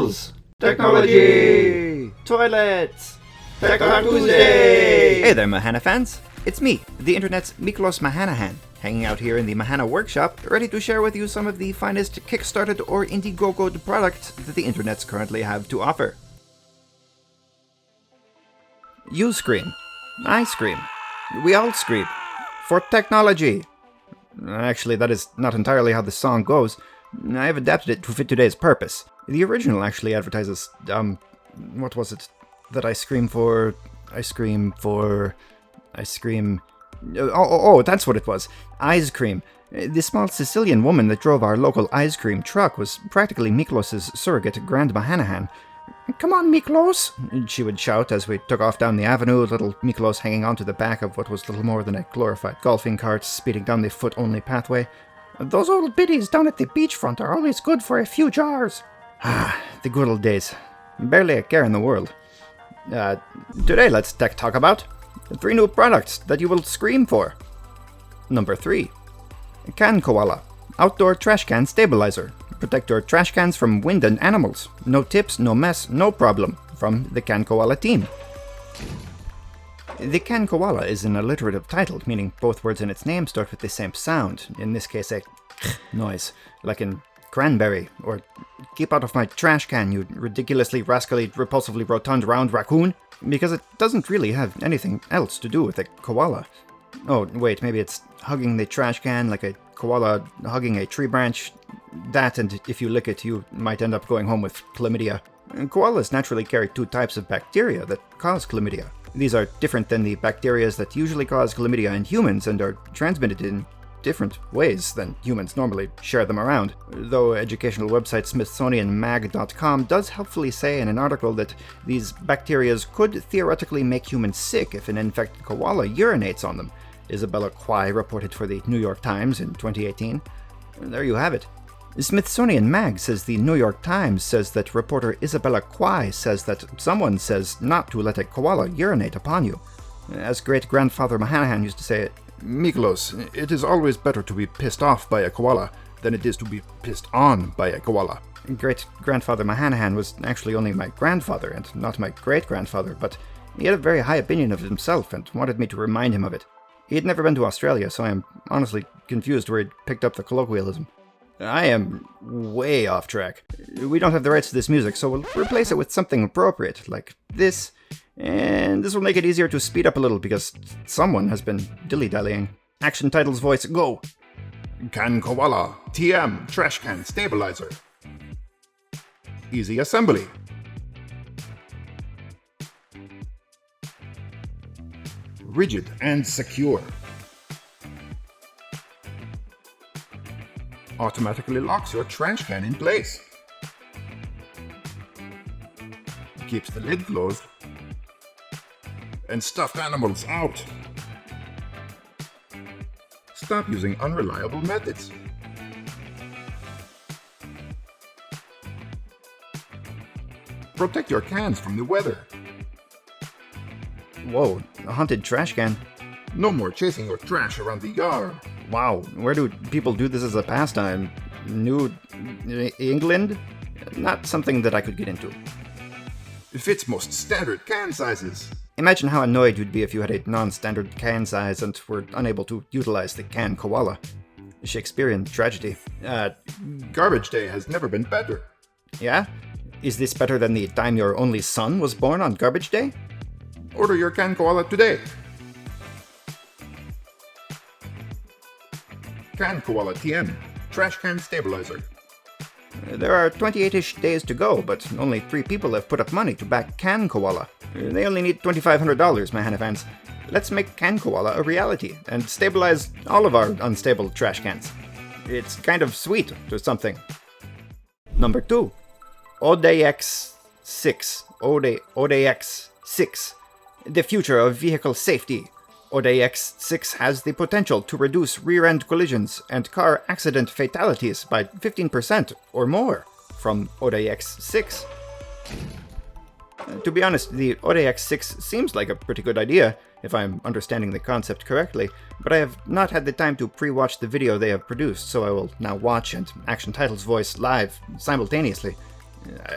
Titles! Technology! Toilets! Tech on Tuesday! Hey there, Mahana fans! It's me, the internet's Miklos Mahanahan, hanging out here in the Mahana workshop, ready to share with you some of the finest Kickstarted or Indiegogo'ed products that the internets currently have to offer. You scream. I scream. We all scream. For technology! Actually, that is not entirely how the song goes. I have adapted it to fit today's purpose. The original actually advertises, what was it that I scream for? Oh, that's what it was. Ice cream. The small Sicilian woman that drove our local ice cream truck was practically Miklos' surrogate Grand Mahanahan. "Come on, Miklos!" she would shout as we took off down the avenue, little Miklos hanging onto the back of what was little more than a glorified golfing cart speeding down the foot-only pathway. "Those old biddies down at the beachfront are always good for a few jars." Ah, the good old days. Barely a care in the world. Today let's tech talk about 3 new products that you will scream for. Number 3. Can Koala. Outdoor trash can stabilizer. Protect your trash cans from wind and animals. No tips, no mess, no problem. From the Can Koala team. The Can Koala is an alliterative title, meaning both words in its name start with the same sound, in this case a noise, like in cranberry, or keep out of my trash can, you ridiculously, rascally, repulsively rotund round raccoon, because it doesn't really have anything else to do with a koala. Oh, wait, maybe it's hugging the trash can like a koala hugging a tree branch. That, and if you lick it, you might end up going home with chlamydia. Koalas naturally carry 2 types of bacteria that cause chlamydia. These are different than the bacteria that usually cause chlamydia in humans and are transmitted in different ways than humans normally share them around, though educational website smithsonianmag.com does helpfully say in an article that these bacteria could theoretically make humans sick if an infected koala urinates on them. Isabella Quai reported for the New York Times in 2018. There you have it. Smithsonian Mag says the New York Times says that reporter Isabella Quai says that someone says not to let a koala urinate upon you. As great-grandfather Mahanahan used to say, "Miklos, it is always better to be pissed off by a koala than it is to be pissed on by a koala." Great-grandfather Mahanahan was actually only my grandfather and not my great-grandfather, but he had a very high opinion of himself and wanted me to remind him of it. He had never been to Australia, so I am honestly confused where he picked up the colloquialism. I am way off track. We don't have the rights to this music, so we'll replace it with something appropriate, like this, and this will make it easier to speed up a little because someone has been dilly-dallying. Action titles voice, go! Can Koala TM Trash Can Stabilizer. Easy assembly. Rigid and secure. Automatically locks your trash can in place. Keeps the lid closed. And stuffed animals out. Stop using unreliable methods. Protect your cans from the weather. Whoa, a haunted trash can. No more chasing your trash around the yard. Wow, where do people do this as a pastime? New England? Not something that I could get into. It fits most standard can sizes. Imagine how annoyed you'd be if you had a non-standard can size and were unable to utilize the Can Koala. Shakespearean tragedy. Garbage day has never been better. Yeah? Is this better than the time your only son was born on Garbage Day? Order your Can Koala today. Can Koala TM Trash Can Stabilizer. There are 28-ish days to go, but only 3 people have put up money to back Can Koala. They only need $2,500, Mahana fans. Let's make Can Koala a reality and stabilize all of our unstable trash cans. It's kind of sweet or something. Number 2. Audi X6. Audi X6. The future of vehicle safety. Audi X6 has the potential to reduce rear-end collisions and car accident fatalities by 15% or more from Audi X6. To be honest, the Audi X6 seems like a pretty good idea, if I'm understanding the concept correctly, but I have not had the time to pre-watch the video they have produced, so I will now watch and Action Titles voice live simultaneously.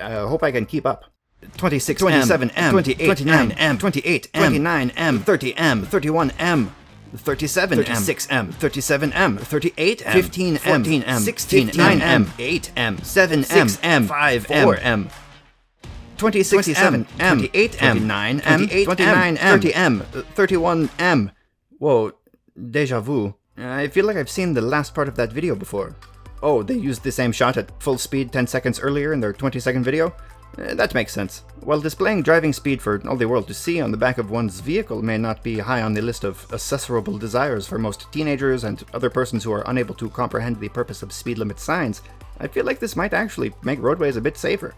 I hope I can keep up. 26M, 27M, 28M, 28M, 29M, 30M, 31M, 37M, 36M, 37M, 38M, 15M, 14M, 16M, 9M, 8M, 7M, 6M, 5M, 4M, 26M, 28M, 29M, 29M, 30M, 31M. Whoa, deja vu. I feel like I've seen the last part of that video before. Oh, they used the same shot at full speed 10 seconds earlier in their 20-second video? That makes sense. While displaying driving speed for all the world to see on the back of one's vehicle may not be high on the list of accessorable desires for most teenagers and other persons who are unable to comprehend the purpose of speed limit signs, I feel like this might actually make roadways a bit safer.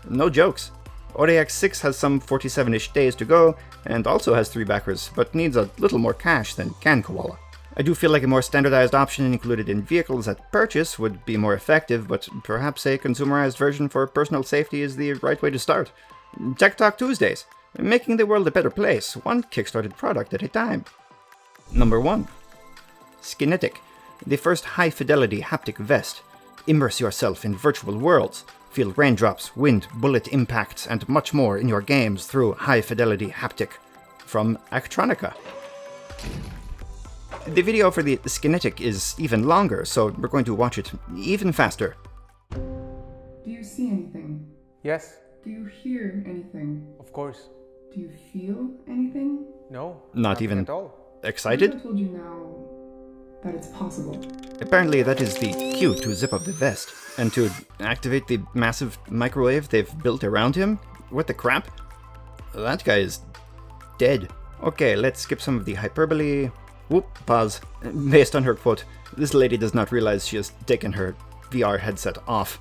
No jokes. Audi X6 has some 47-ish days to go, and also has 3 backers, but needs a little more cash than can Koala. I do feel like a more standardized option included in vehicles at purchase would be more effective, but perhaps a consumerized version for personal safety is the right way to start. Tech Talk Tuesdays, making the world a better place, one Kickstarted product at a time. Number 1. Skinetic, the first high-fidelity haptic vest. Immerse yourself in virtual worlds. Feel raindrops, wind, bullet impacts, and much more in your games through high-fidelity haptic. From Actronica. The video for the Skinetic is even longer, so we're going to watch it even faster. Do you see anything? Yes, Do you hear anything? of course. Do you feel anything? No, Not nothing even at all. What excited? if I told you now that it's possible? Apparently that is the cue to zip up the vest, and to activate the massive microwave they've built around him? What the crap? That guy is dead. Okay, let's skip some of the hyperbole. Whoop, pause. Based on her quote, this lady does not realize she has taken her VR headset off.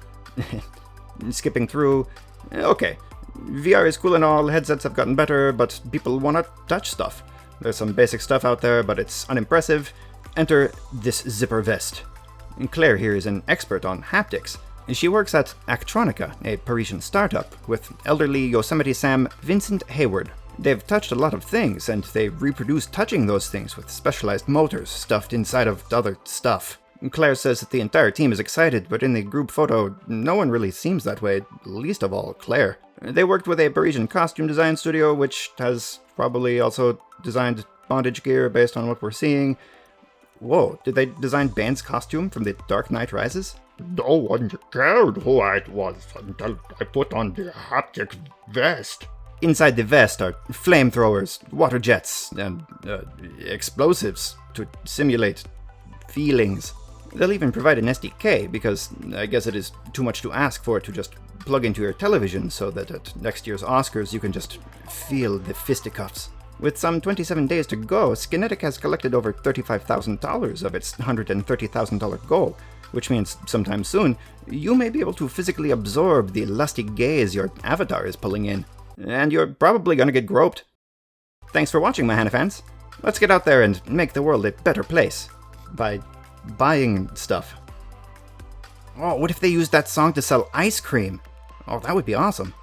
Skipping through. Okay, VR is cool and all, headsets have gotten better, but people want to touch stuff. There's some basic stuff out there, but it's unimpressive. Enter this zipper vest. Claire here is an expert on haptics. She works at Actronica, a Parisian startup, with elderly Yosemite Sam Vincent Hayward. They've touched a lot of things, and they reproduce touching those things with specialized motors stuffed inside of other stuff. Claire says that the entire team is excited, but in the group photo, no one really seems that way, least of all Claire. They worked with a Parisian costume design studio, which has probably also designed bondage gear based on what we're seeing. Whoa, did they design Bane's costume from The Dark Knight Rises? No one cared who I was until I put on the haptic vest. Inside the vest are flamethrowers, water jets, and explosives to simulate feelings. They'll even provide an SDK, because I guess it is too much to ask for it to just plug into your television so that at next year's Oscars you can just feel the fisticuffs. With some 27 days to go, Skinetic has collected over $35,000 of its $130,000 goal, which means sometime soon, you may be able to physically absorb the lusty gaze your avatar is pulling in. And you're probably gonna get groped. Thanks for watching, Mahanahan fans. Let's get out there and make the world a better place. By buying stuff. Oh, what if they used that song to sell ice cream? Oh, that would be awesome.